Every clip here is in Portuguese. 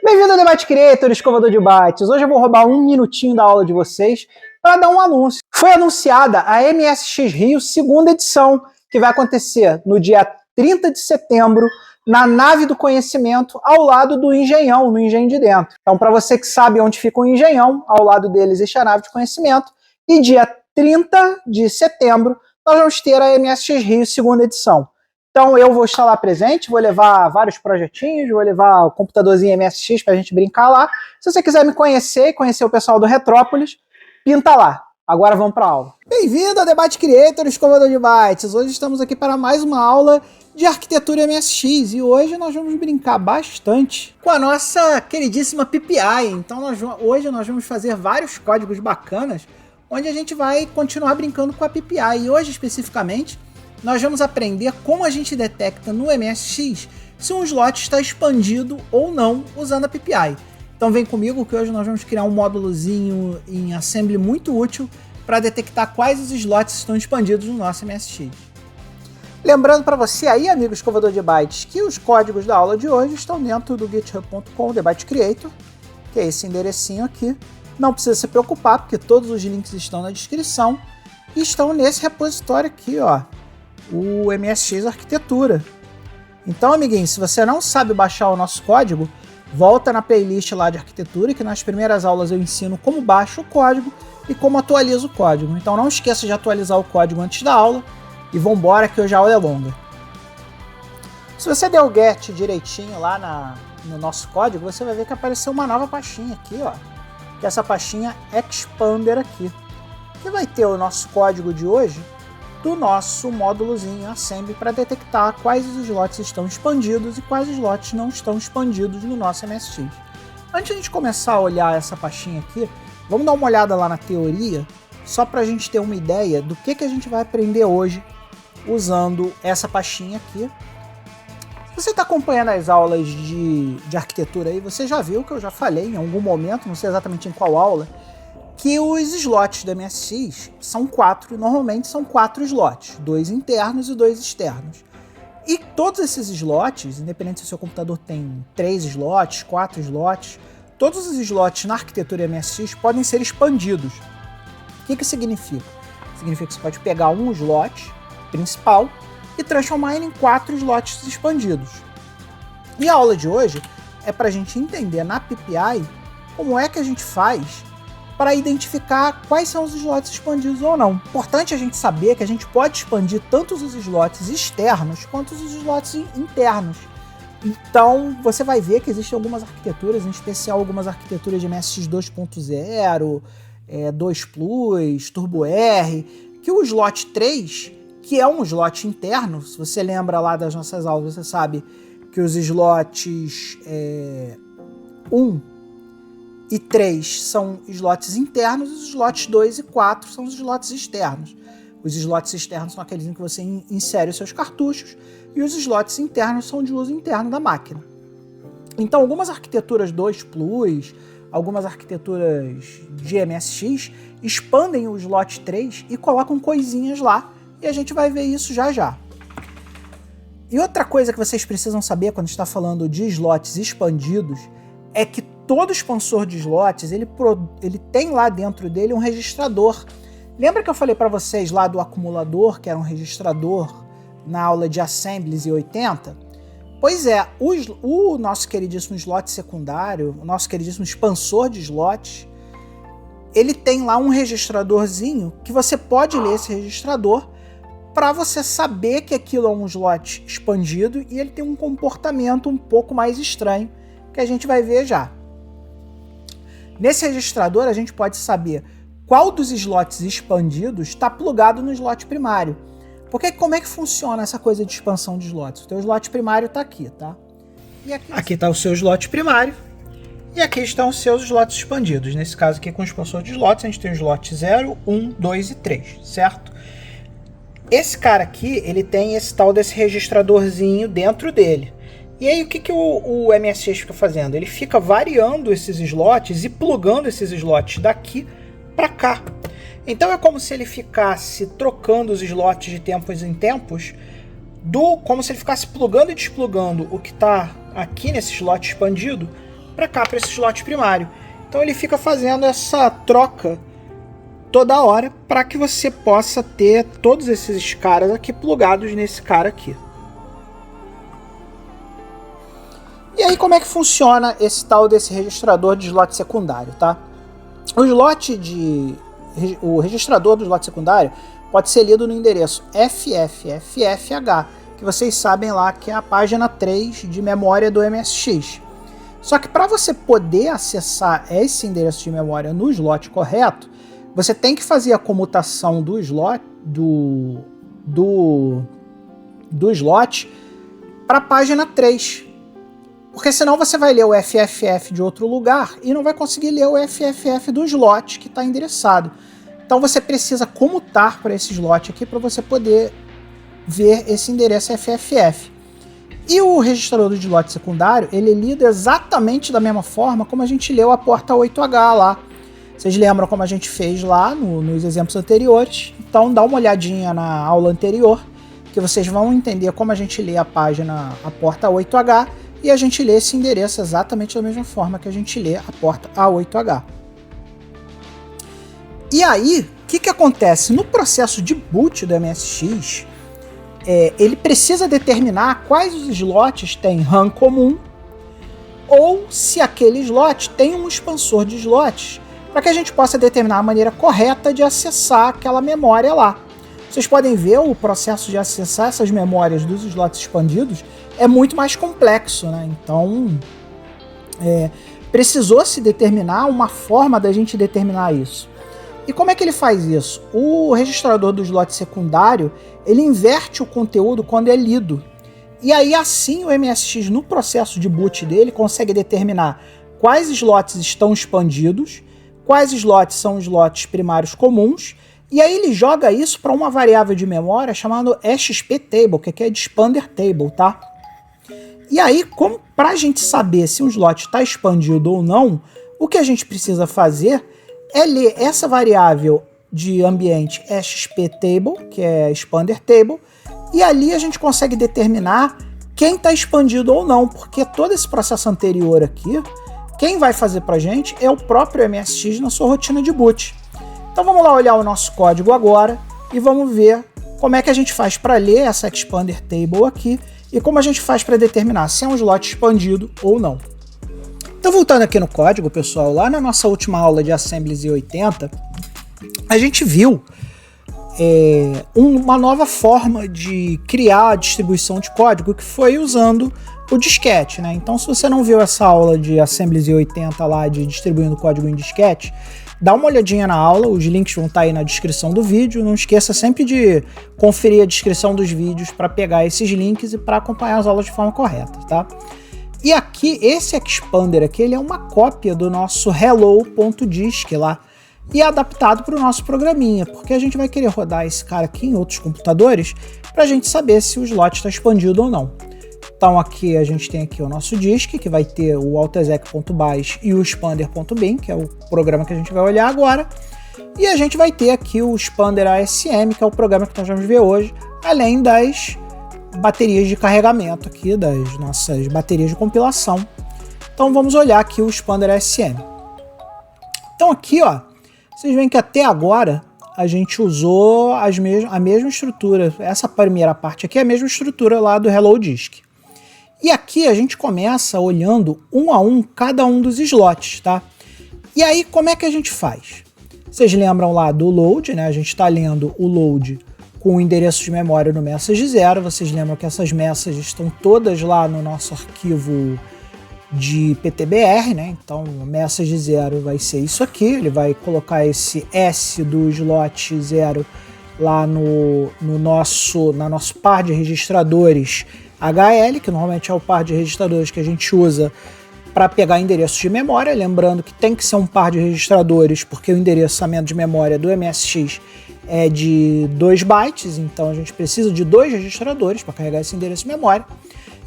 Bem-vindo ao Debate Creator, escovador de bytes. Hoje eu vou roubar um minutinho da aula de vocês para dar um anúncio. Foi anunciada a MSX Rio segunda edição, que vai acontecer no dia 30 de setembro, na Nave do Conhecimento, ao lado do Engenhão, no Engenho de Dentro. Então, para você que sabe onde fica o Engenhão, ao lado dele existe a Nave do Conhecimento, e dia 30 de setembro nós vamos ter a MSX Rio segunda edição. Então eu vou estar lá presente, vou levar vários projetinhos, vou levar o computadorzinho MSX para a gente brincar lá. Se você quiser me conhecer e conhecer o pessoal do Retrópolis, pinta lá. Agora vamos para a aula. Bem-vindo ao Debate Creator, escovador de bytes. Hoje estamos aqui para mais uma aula de arquitetura MSX e hoje nós vamos brincar bastante com a nossa queridíssima PPI. Então hoje nós vamos fazer vários códigos bacanas onde a gente vai continuar brincando com a PPI. E hoje especificamente nós vamos aprender como a gente detecta no MSX se um slot está expandido ou não usando a PPI. Então vem comigo que hoje nós vamos criar um módulozinho em assembly muito útil para detectar quais os slots estão expandidos no nosso MSX. Lembrando para você aí, amigo escovador de bytes, que os códigos da aula de hoje estão dentro do github.com Debate Creator, que é esse enderecinho aqui. Não precisa se preocupar, porque todos os links estão na descrição e estão nesse repositório aqui, ó. O MSX Arquitetura. Então, amiguinho, se você não sabe baixar o nosso código, volta na playlist lá de arquitetura, que nas primeiras aulas eu ensino como baixa o código e como atualiza o código. Então não esqueça de atualizar o código antes da aula e vambora que hoje a aula é longa. Se você der o get direitinho lá no nosso código, você vai ver que apareceu uma nova pastinha aqui, ó, que é essa pastinha Expander aqui, que vai ter o nosso código de hoje do nosso módulozinho assembly para detectar quais os slots estão expandidos e quais slots não estão expandidos no nosso MSX. Antes de a gente começar a olhar essa pastinha aqui, vamos dar uma olhada lá na teoria, só para a gente ter uma ideia do que a gente vai aprender hoje usando essa pastinha aqui. Se você está acompanhando as aulas de arquitetura aí, você já viu que eu já falei em algum momento, não sei exatamente em qual aula, que os slots do MSX são 4, normalmente são 4 slots, 2 internos e 2 externos. E todos esses slots, independente se o seu computador tem 3 slots, 4 slots, todos os slots na arquitetura MSX podem ser expandidos. O que significa? Significa que você pode pegar um slot principal e transformar ele em 4 slots expandidos. E a aula de hoje é para a gente entender na PPI como é que a gente faz para identificar quais são os slots expandidos ou não. Importante a gente saber que a gente pode expandir tanto os slots externos quanto os slots internos. Então você vai ver que existem algumas arquiteturas, em especial algumas arquiteturas de MSX 2.0, 2 Plus, Turbo R, que o slot 3, que é um slot interno, se você lembra lá das nossas aulas, você sabe que os slots 1 e 3 são slots internos, os slots 2 e 4 são os slots externos. Os slots externos são aqueles em que você insere os seus cartuchos e os slots internos são de uso interno da máquina. Então, algumas arquiteturas 2 Plus, algumas arquiteturas de MSX expandem o slot 3 e colocam coisinhas lá e a gente vai ver isso já já. E outra coisa que vocês precisam saber quando está falando de slots expandidos é que todo expansor de slots, ele tem lá dentro dele um registrador. Lembra que eu falei para vocês lá do acumulador, que era um registrador na aula de Assemblies em 80? Pois é, o nosso queridíssimo slot secundário, o nosso queridíssimo expansor de slots, ele tem lá um registradorzinho que você pode ler esse registrador para você saber que aquilo é um slot expandido e ele tem um comportamento um pouco mais estranho, que a gente vai ver já. Nesse registrador a gente pode saber qual dos slots expandidos está plugado no slot primário. Porque como é que funciona essa coisa de expansão de slots? O teu slot primário está aqui, tá? E aqui está o seu slot primário e aqui estão os seus slots expandidos. Nesse caso aqui com o expansor de slots a gente tem o slot 0, 1, 2 e 3, certo? Esse cara aqui, ele tem esse tal desse registradorzinho dentro dele. E aí o que o MSX fica fazendo? Ele fica variando esses slots e plugando esses slots daqui para cá. Então é como se ele ficasse trocando os slots de tempos em tempos, como se ele ficasse plugando e desplugando o que está aqui nesse slot expandido para cá, para esse slot primário. Então ele fica fazendo essa troca toda hora para que você possa ter todos esses caras aqui plugados nesse cara aqui. E aí como é que funciona esse tal desse registrador de slot secundário, tá? O registrador do slot secundário pode ser lido no endereço FFFFH, que vocês sabem lá que é a página 3 de memória do MSX. Só que para você poder acessar esse endereço de memória no slot correto, você tem que fazer a comutação do slot do slot para a página 3. Porque senão você vai ler o FFF de outro lugar e não vai conseguir ler o FFF do slot que está endereçado. Então você precisa comutar para esse slot aqui para você poder ver esse endereço FFF. E o registrador do slot secundário, ele lida exatamente da mesma forma como a gente leu a porta 8H lá. Vocês lembram como a gente fez lá nos exemplos anteriores? Então dá uma olhadinha na aula anterior, que vocês vão entender como a gente lê a página, a porta 8H, e a gente lê esse endereço exatamente da mesma forma que a gente lê a porta A8H. E aí, o que acontece? No processo de boot do MSX, ele precisa determinar quais os slots têm RAM comum ou se aquele slot tem um expansor de slots, para que a gente possa determinar a maneira correta de acessar aquela memória lá. Vocês podem ver o processo de acessar essas memórias dos slots expandidos é muito mais complexo, né? Então, precisou se determinar uma forma da gente determinar isso. E como é que ele faz isso? O registrador do slot secundário, ele inverte o conteúdo quando é lido. E aí assim o MSX no processo de boot dele consegue determinar quais slots estão expandidos, quais slots são slots primários comuns, e aí ele joga isso para uma variável de memória chamada EXP Table, que aqui é de Expander Table, tá? E aí, para a gente saber se um slot está expandido ou não, o que a gente precisa fazer é ler essa variável de ambiente EXP Table, que é Expander Table, e ali a gente consegue determinar quem está expandido ou não, porque todo esse processo anterior aqui, quem vai fazer para a gente é o próprio MSX na sua rotina de boot. Então vamos lá olhar o nosso código agora e vamos ver como é que a gente faz para ler essa Expander Table aqui e como a gente faz para determinar se é um slot expandido ou não. Então voltando aqui no código, pessoal, lá na nossa última aula de Assembly Z80, a gente viu uma nova forma de criar a distribuição de código, que foi usando o disquete, né? Então se você não viu essa aula de Assembly Z80 lá de distribuindo código em disquete, dá uma olhadinha na aula, os links vão estar aí na descrição do vídeo. Não esqueça sempre de conferir a descrição dos vídeos para pegar esses links e para acompanhar as aulas de forma correta, tá? E aqui, esse Expander aqui, ele é uma cópia do nosso hello.disk lá e é adaptado para o nosso programinha, porque a gente vai querer rodar esse cara aqui em outros computadores para a gente saber se o slot está expandido ou não. Então aqui a gente tem aqui o nosso disk, que vai ter o altexec.base e o expander.bin, que é o programa que a gente vai olhar agora. E a gente vai ter aqui o Expander ASM, que é o programa que nós vamos ver hoje, além das baterias de carregamento aqui, das nossas baterias de compilação. Então vamos olhar aqui o Expander ASM. Então aqui, ó, vocês veem que até agora a gente usou a mesma estrutura. Essa primeira parte aqui é a mesma estrutura lá do Hello Disk. E aqui a gente começa olhando um a um cada um dos slots, tá? E aí como é que a gente faz? Vocês lembram lá do load, né? A gente está lendo o load com o endereço de memória no message 0. Vocês lembram que essas messages estão todas lá no nosso arquivo de PTBR, né? Então o message 0 vai ser isso aqui, ele vai colocar esse S do slot 0 lá na nosso par de registradores HL, que normalmente é o par de registradores que a gente usa para pegar endereços de memória, lembrando que tem que ser um par de registradores, porque o endereçamento de memória do MSX é de 2 bytes, então a gente precisa de 2 registradores para carregar esse endereço de memória.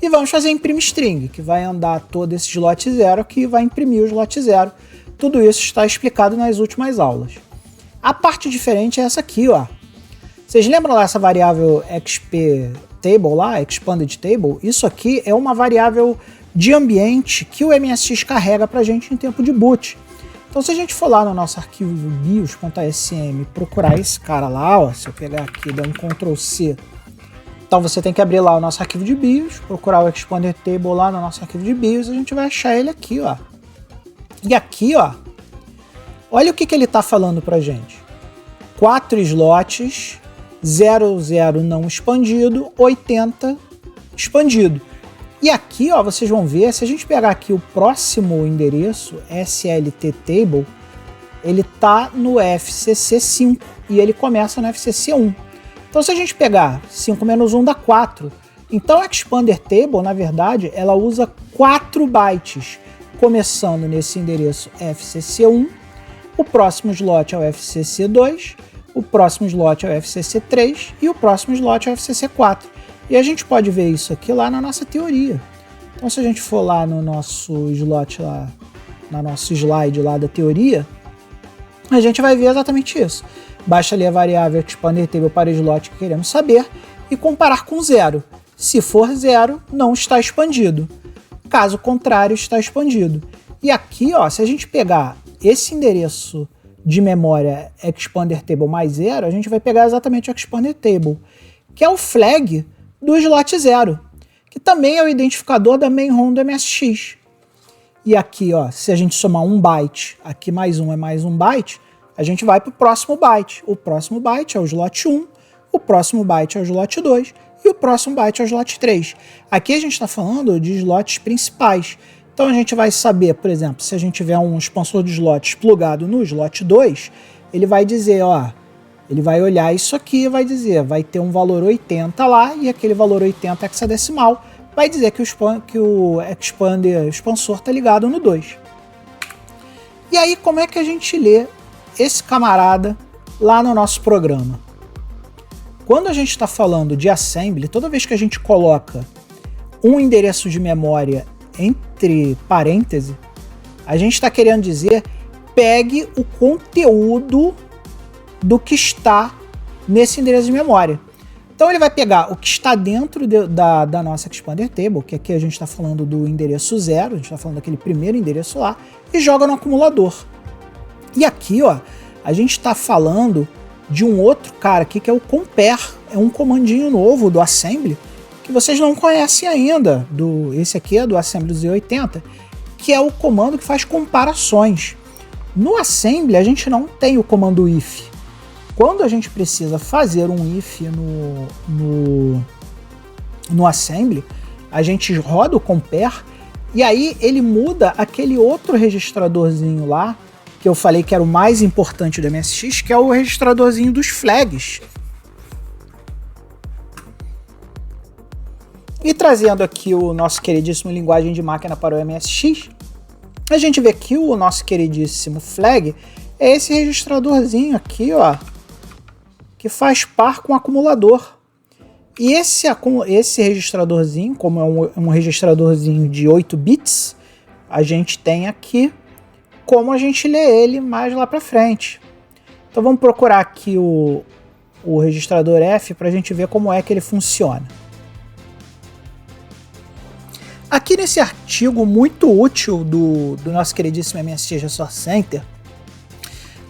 E vamos fazer imprime string, que vai andar todo esse slot 0, que vai imprimir o slot 0. Tudo isso está explicado nas últimas aulas. A parte diferente é essa aqui, ó. Vocês lembram lá essa variável XP Table lá, Expanded Table? Isso aqui é uma variável de ambiente que o MSX carrega para a gente em tempo de boot. Então, se a gente for lá no nosso arquivo bios.asm procurar esse cara lá, ó, se eu pegar aqui e dar um Ctrl+C, então você tem que abrir lá o nosso arquivo de BIOS, procurar o Expander Table lá no nosso arquivo de BIOS, a gente vai achar ele aqui, ó. E aqui, ó, olha o que ele está falando pra gente. 4 slots, 00 não expandido, 80 expandido. E aqui, ó, vocês vão ver, se a gente pegar aqui o próximo endereço, SLT Table, ele tá no FCC 5 e ele começa no FCC 1. Então, se a gente pegar 5 menos 1 dá 4. Então, a Expander Table, na verdade, ela usa 4 bytes, começando nesse endereço FCC 1, o próximo slot é o FCC 2, o próximo slot é o FCC 3 e o próximo slot é o FCC 4. E a gente pode ver isso aqui lá na nossa teoria. Então, se a gente for lá no nosso slot, lá, no nosso slide lá da teoria, a gente vai ver exatamente isso. Baixa ali a variável Expander Table para o slot que queremos saber e comparar com 0. Se for 0, não está expandido. Caso contrário, está expandido. E aqui, ó, se a gente pegar esse endereço de memória Expander Table mais 0, a gente vai pegar exatamente o Expander Table, que é o flag do slot 0, que também é o identificador da main ROM do MSX. E aqui, ó, se a gente somar um byte, aqui mais um é mais um byte, a gente vai para o próximo byte. O próximo byte é o slot 1, o próximo byte é o slot 2 e o próximo byte é o slot 3. Aqui a gente está falando de slots principais. Então a gente vai saber, por exemplo, se a gente tiver um expansor de slots plugado no slot 2, ele vai dizer, ó, ele vai olhar isso aqui e vai dizer, vai ter um valor 80 lá e aquele valor 80 hexadecimal vai dizer que o expansor está ligado no 2. E aí como é que a gente lê esse camarada lá no nosso programa? Quando a gente está falando de assembly, toda vez que a gente coloca um endereço de memória entre parênteses, a gente está querendo dizer pegue o conteúdo do que está nesse endereço de memória. Então ele vai pegar o que está dentro da nossa Expander Table, que aqui a gente está falando do endereço 0, a gente está falando daquele primeiro endereço lá, e joga no acumulador. E aqui, ó, a gente está falando de um outro cara aqui que é o compare, é um comandinho novo do assembly que vocês não conhecem ainda. Esse aqui é do assembly Z80, que é o comando que faz comparações. No assembly a gente não tem o comando if. Quando a gente precisa fazer um if no assembly, a gente roda o compare e aí ele muda aquele outro registradorzinho lá, que eu falei que era o mais importante do MSX, que é o registradorzinho dos flags. E trazendo aqui o nosso queridíssimo linguagem de máquina para o MSX, a gente vê que o nosso queridíssimo flag é esse registradorzinho aqui, ó, que faz par com o acumulador. E esse registradorzinho, como é um registradorzinho de 8 bits, a gente tem aqui como a gente lê ele mais lá para frente. Então vamos procurar aqui o registrador F para a gente ver como é que ele funciona. Aqui nesse artigo muito útil do nosso queridíssimo MSX Resource Center,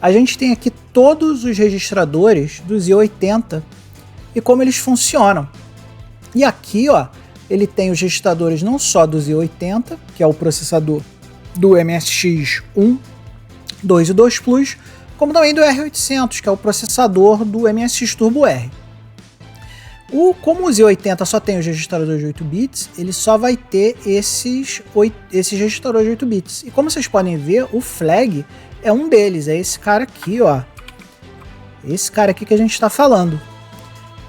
a gente tem aqui todos os registradores do Z80 e como eles funcionam. E aqui, ó, ele tem os registradores não só do Z80, que é o processador do MSX 1, 2 e 2 Plus, como também do R800, que é o processador do MSX Turbo R. Como o Z80 só tem os registradores de 8 bits, ele só vai ter esses registradores de 8 bits. E como vocês podem ver, o flag é um deles, é esse cara aqui, ó. Esse cara aqui que a gente está falando.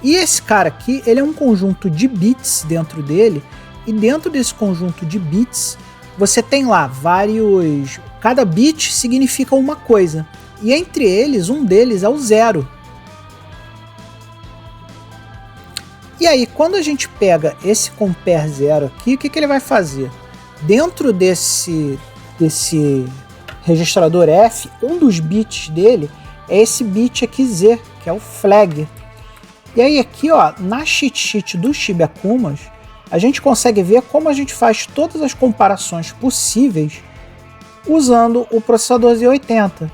E esse cara aqui, ele é um conjunto de bits dentro dele, e dentro desse conjunto de bits, você tem lá vários... Cada bit significa uma coisa, e entre eles, um deles é o 0. E aí, quando a gente pega esse compare 0 aqui, o que ele vai fazer? Dentro desse registrador F, um dos bits dele é esse bit aqui Z, que é o flag. E aí aqui, ó, na cheat sheet do Shiba Akumas, a gente consegue ver como a gente faz todas as comparações possíveis usando o processador Z80.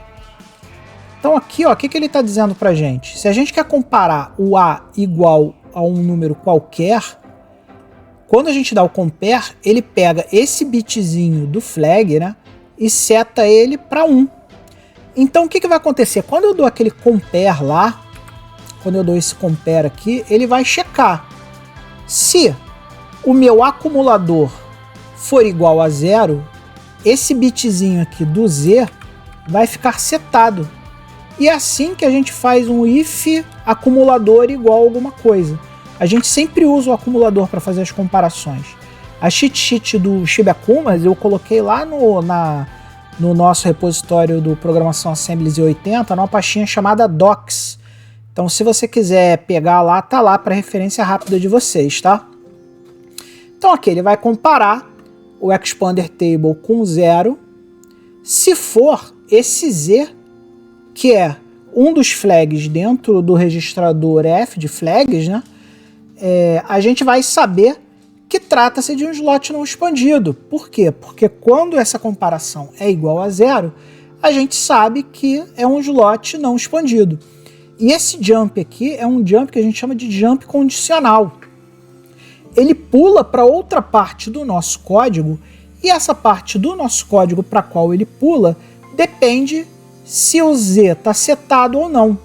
Então aqui, ó, o que ele está dizendo para a gente? Se a gente quer comparar o A igual a um número qualquer, quando a gente dá o compare, ele pega esse bitzinho do flag, né, e seta ele para 1. Então o que vai acontecer? Quando eu dou aquele compare lá, quando eu dou esse compare aqui, ele vai checar. Se o meu acumulador for igual a 0, esse bitzinho aqui do Z vai ficar setado. E é assim que a gente faz um if acumulador igual a alguma coisa. A gente sempre usa o acumulador para fazer as comparações. A cheat sheet do Shiba Akumas eu coloquei lá no nosso repositório do Programação Assembly Z80, numa pastinha chamada Docs. Então se você quiser pegar lá, tá lá para referência rápida de vocês, tá? Então aqui ele vai comparar o Expander Table com 0. Se for esse Z, que é um dos flags dentro do registrador F de flags, né? A gente vai saber que trata-se de um slot não expandido. Por quê? Porque quando essa comparação é igual a 0, a gente sabe que é um slot não expandido. E esse jump aqui é um jump que a gente chama de jump condicional. Ele pula para outra parte do nosso código, e essa parte do nosso código para a qual ele pula depende se o Z está setado ou não.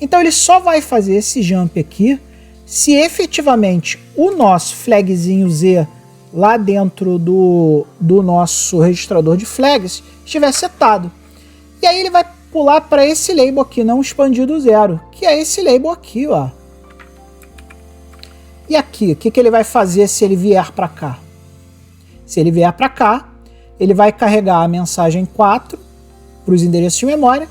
Então ele só vai fazer esse jump aqui se efetivamente o nosso flagzinho Z lá dentro do nosso registrador de flags estiver setado. E aí ele vai pular para esse label aqui, não expandido 0, que é esse label aqui, ó. E aqui, o que ele vai fazer se ele vier para cá? Se ele vier para cá, ele vai carregar a mensagem 4 para os endereços de memória,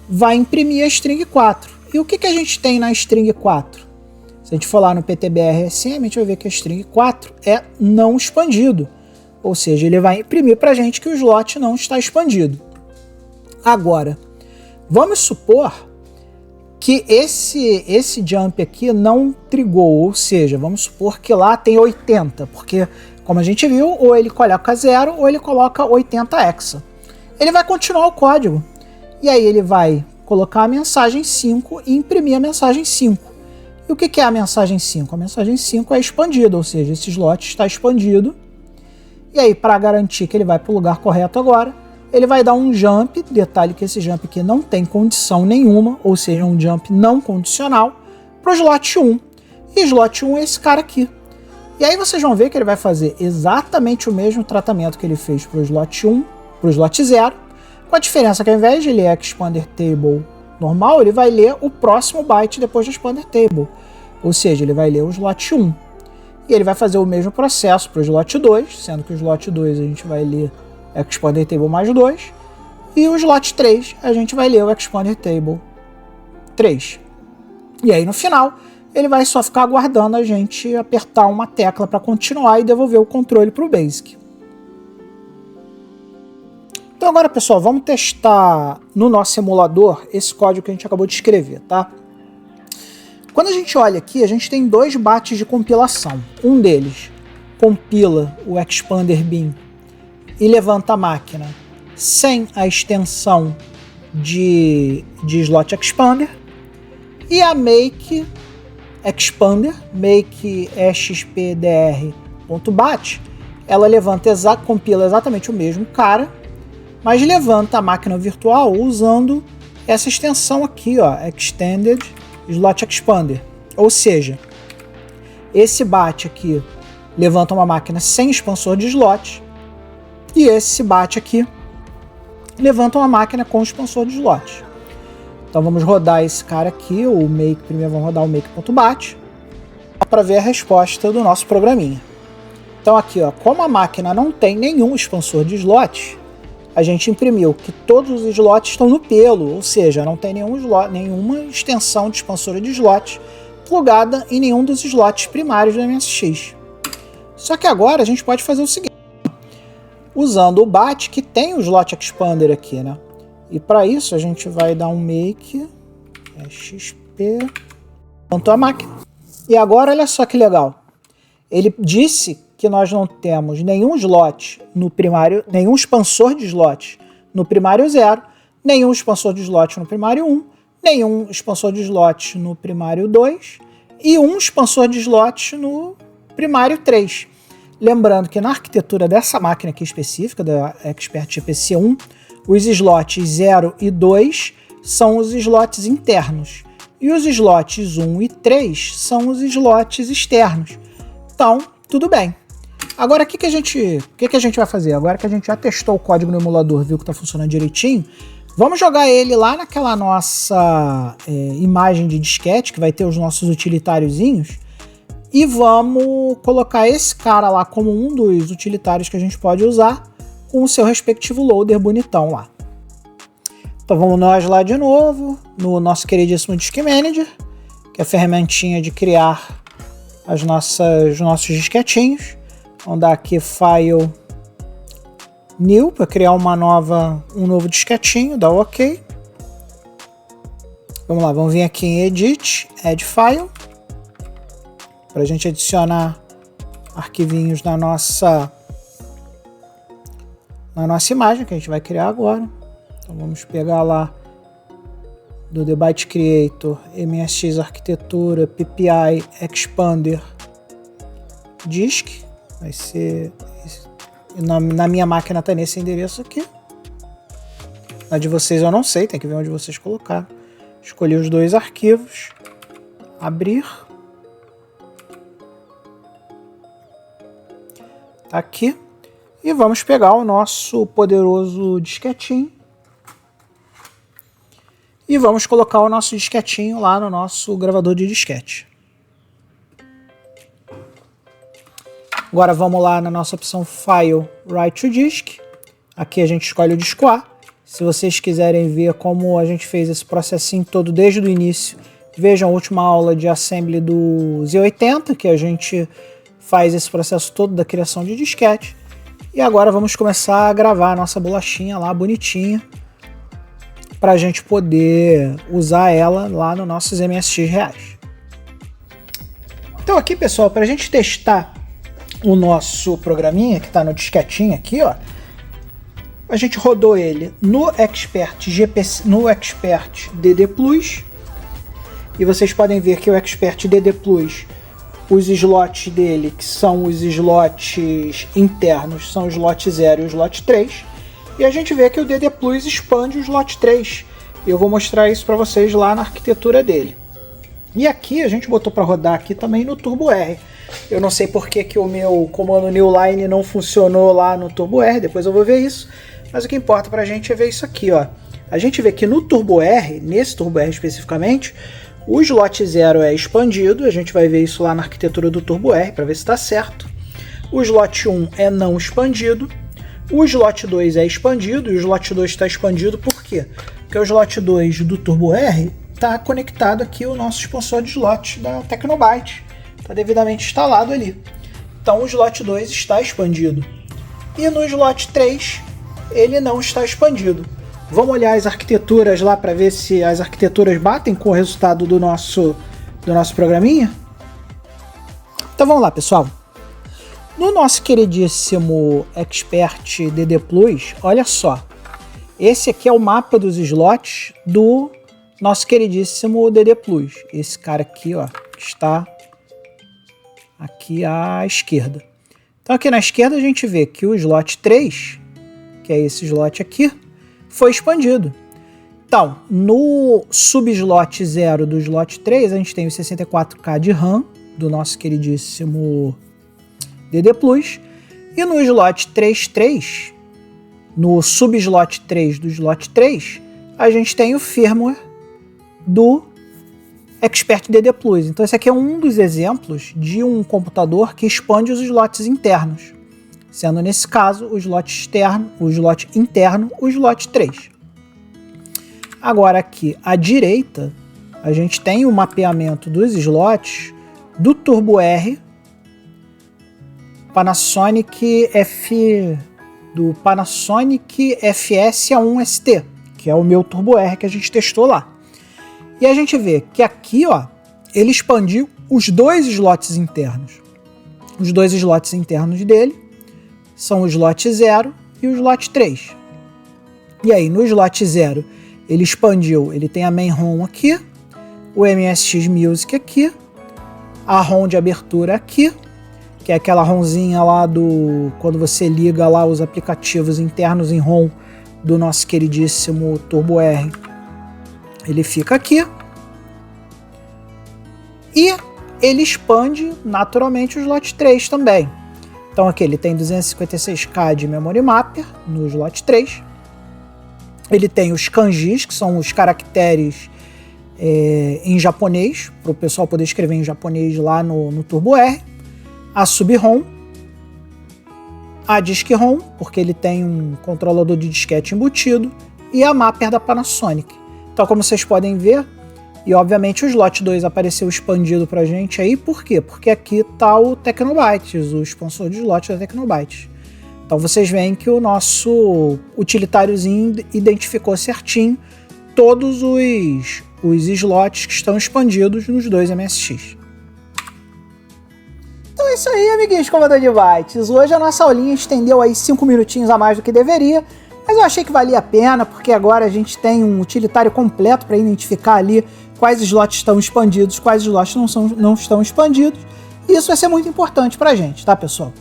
vai imprimir a string 4. E o que a gente tem na string 4? Se a gente for lá no PTBR-SM, a gente vai ver que a string 4 é não expandido. Ou seja, ele vai imprimir para a gente que o slot não está expandido. Agora, vamos supor que esse jump aqui não trigou, ou seja, vamos supor que lá tem 80, porque, como a gente viu, ou ele coloca 0 ou ele coloca 80 hexa. Ele vai continuar o código, e aí ele vai colocar a mensagem 5 e imprimir a mensagem 5. E o que é a mensagem 5? A mensagem 5 é expandida, ou seja, esse slot está expandido, e aí para garantir que ele vai para o lugar correto agora, ele vai dar um jump, detalhe que esse jump aqui não tem condição nenhuma, ou seja, um jump não condicional, para o slot 1. E slot 1 é esse cara aqui. E aí vocês vão ver que ele vai fazer exatamente o mesmo tratamento que ele fez para o slot 1, para o slot 0, com a diferença que ao invés de ler Expander Table normal, ele vai ler o próximo byte depois do Expander Table. Ou seja, ele vai ler o slot 1. E ele vai fazer o mesmo processo para o slot 2, sendo que o slot 2 a gente vai ler Expander Table mais 2, e o slot 3 a gente vai ler o Expander Table 3. E aí no final ele vai só ficar aguardando a gente apertar uma tecla para continuar e devolver o controle para o BASIC. Então agora, pessoal, vamos testar no nosso emulador esse código que a gente acabou de escrever, tá? Quando a gente olha aqui, a gente tem dois bytes de compilação. Um deles compila o Expander Bin e levanta a máquina sem a extensão de slot expander, e a make expander, make expdr.bat, ela compila exatamente o mesmo cara, mas levanta a máquina virtual usando essa extensão aqui, ó, extended slot expander. Ou seja, esse bat aqui levanta uma máquina sem expansor de slot, e esse bat aqui levanta uma máquina com expansor de slot. Então vamos rodar esse cara aqui, o make, primeiro vamos rodar o make.bat, para ver a resposta do nosso programinha. Então aqui, ó, como a máquina não tem nenhum expansor de slot, a gente imprimiu que todos os slots estão no pelo, ou seja, não tem nenhuma extensão de expansora de slot plugada em nenhum dos slots primários do MSX. Só que agora a gente pode fazer o seguinte, usando o BAT que tem o slot expander aqui, né? E para isso a gente vai dar um make xp ponto a máquina. E agora olha só que legal. Ele disse que nós não temos nenhum slot no primário, nenhum expansor de slot no primário 0, nenhum expansor de slot no primário 1, nenhum expansor de slot no primário 2 e um expansor de slot no primário 3. Lembrando que na arquitetura dessa máquina aqui específica, da Expert GPC-1, os slots 0 e 2 são os slots internos e os slots 1 e 3 são os slots externos. Então, tudo bem. Agora, o que a gente vai fazer? Agora que a gente já testou o código no emulador, viu que está funcionando direitinho, vamos jogar ele lá naquela nossa imagem de disquete, que vai ter os nossos utilitáriozinhos, e vamos colocar esse cara lá como um dos utilitários que a gente pode usar com o seu respectivo loader bonitão lá. Então vamos nós lá de novo, no nosso queridíssimo Disk Manager, que é a ferramentinha de criar os nossos disquetinhos. Vamos dar aqui File New para criar um novo disquetinho, dá OK. Vamos lá, vamos vir aqui em Edit, Add File, para a gente adicionar arquivinhos na nossa imagem que a gente vai criar agora. Então vamos pegar lá do The Byte Creator, MSX Arquitetura, PPI, Expander, Disk. Vai ser... Na minha máquina está nesse endereço aqui. Na de vocês eu não sei, tem que ver onde vocês colocaram. Escolhi os dois arquivos. Abrir. Tá aqui. E vamos pegar o nosso poderoso disquetinho. E vamos colocar o nosso disquetinho lá no nosso gravador de disquete. Agora vamos lá na nossa opção File, Write to Disk. Aqui a gente escolhe o disco A. Se vocês quiserem ver como a gente fez esse processinho todo desde o início, vejam a última aula de assembly do Z80, que a gente faz esse processo todo da criação de disquete. E agora vamos começar a gravar a nossa bolachinha lá bonitinha, para a gente poder usar ela lá nos nossos MSX reais. Então aqui, pessoal, para a gente testar o nosso programinha que está no disquetinho aqui, ó, a gente rodou ele no Expert GPC, no Expert DD Plus, e vocês podem ver que o Expert DD Plus, os slots dele, que são os slots internos, são o slot 0 e o slot 3, e a gente vê que o DD Plus expande o slot 3. Eu vou mostrar isso para vocês lá na arquitetura dele. E aqui a gente botou para rodar aqui também no Turbo R. Eu não sei porque que o meu comando New Line não funcionou lá no Turbo R, depois eu vou ver isso. Mas o que importa para a gente é ver isso aqui, ó. A gente vê que no Turbo R, nesse Turbo R especificamente, o slot 0 é expandido. A gente vai ver isso lá na arquitetura do Turbo R para ver se está certo. O slot 1 é não expandido. O slot 2 é expandido, e o slot 2 está expandido por quê? Porque o slot 2 do Turbo R está conectado aqui o nosso expansor de slot da Tecnobyte. Está devidamente instalado ali. Então o slot 2 está expandido. E no slot 3 ele não está expandido. Vamos olhar as arquiteturas lá para ver se as arquiteturas batem com o resultado do nosso programinha? Então vamos lá, pessoal. No nosso queridíssimo Expert DD Plus, olha só. Esse aqui é o mapa dos slots do nosso queridíssimo DD Plus. Esse cara aqui, ó, está aqui à esquerda. Então aqui na esquerda a gente vê que o slot 3, que é esse slot aqui, foi expandido. Então, no subslot 0 do slot 3, a gente tem o 64K de RAM do nosso queridíssimo DD Plus, e no slot 3.3, no subslot 3 do slot 3, a gente tem o firmware do Expert DD Plus. Então esse aqui é um dos exemplos de um computador que expande os slots internos, sendo nesse caso o slot interno, o slot 3. Agora aqui à direita, a gente tem o mapeamento dos slots do Turbo R, Panasonic FS-A1ST, que é o meu Turbo R que a gente testou lá. E a gente vê que aqui, ó, ele expandiu os dois slots internos. Os dois slots internos dele são o slot 0 e o slot 3. E aí, no slot 0, ele expandiu, ele tem a main ROM aqui, o MSX Music aqui, a ROM de abertura aqui, que é aquela ROMzinha lá do... quando você liga lá os aplicativos internos em ROM do nosso queridíssimo Turbo R. Ele fica aqui. E ele expande naturalmente o slot 3 também. Então aqui ele tem 256K de Memory Mapper no slot 3. Ele tem os kanjis, que são os caracteres em japonês, para o pessoal poder escrever em japonês lá no Turbo R. A sub-ROM, a disk-ROM, porque ele tem um controlador de disquete embutido, e a mapper da Panasonic. Então, como vocês podem ver, e obviamente o slot 2 apareceu expandido pra gente aí, por quê? Porque aqui tá o Tecnobytes, o sponsor de slot da Tecnobytes. Então vocês veem que o nosso utilitáriozinho identificou certinho todos os slots que estão expandidos nos dois MSX. Então é isso aí, amiguinhos comandante de bytes. Hoje a nossa aulinha estendeu aí 5 minutinhos a mais do que deveria, mas eu achei que valia a pena, porque agora a gente tem um utilitário completo para identificar ali quais slots estão expandidos, quais slots não estão expandidos, e isso vai ser muito importante para a gente, tá, pessoal?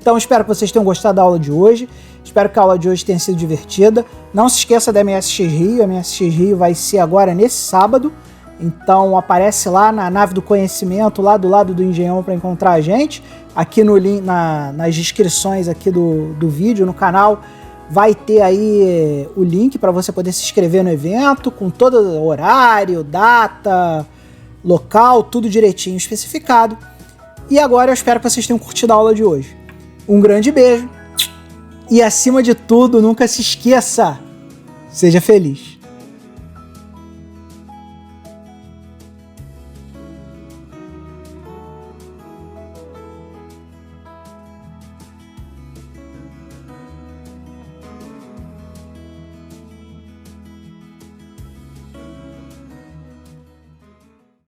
Então espero que vocês tenham gostado da aula de hoje, espero que a aula de hoje tenha sido divertida. Não se esqueça da MSX Rio, a MSX Rio vai ser agora nesse sábado, então aparece lá na nave do conhecimento, lá do lado do Engenhão, para encontrar a gente. Aqui no link, nas descrições aqui do vídeo, no canal, vai ter aí o link para você poder se inscrever no evento, com todo o horário, data, local, tudo direitinho especificado. E agora eu espero que vocês tenham curtido a aula de hoje. Um grande beijo e, acima de tudo, nunca se esqueça, seja feliz.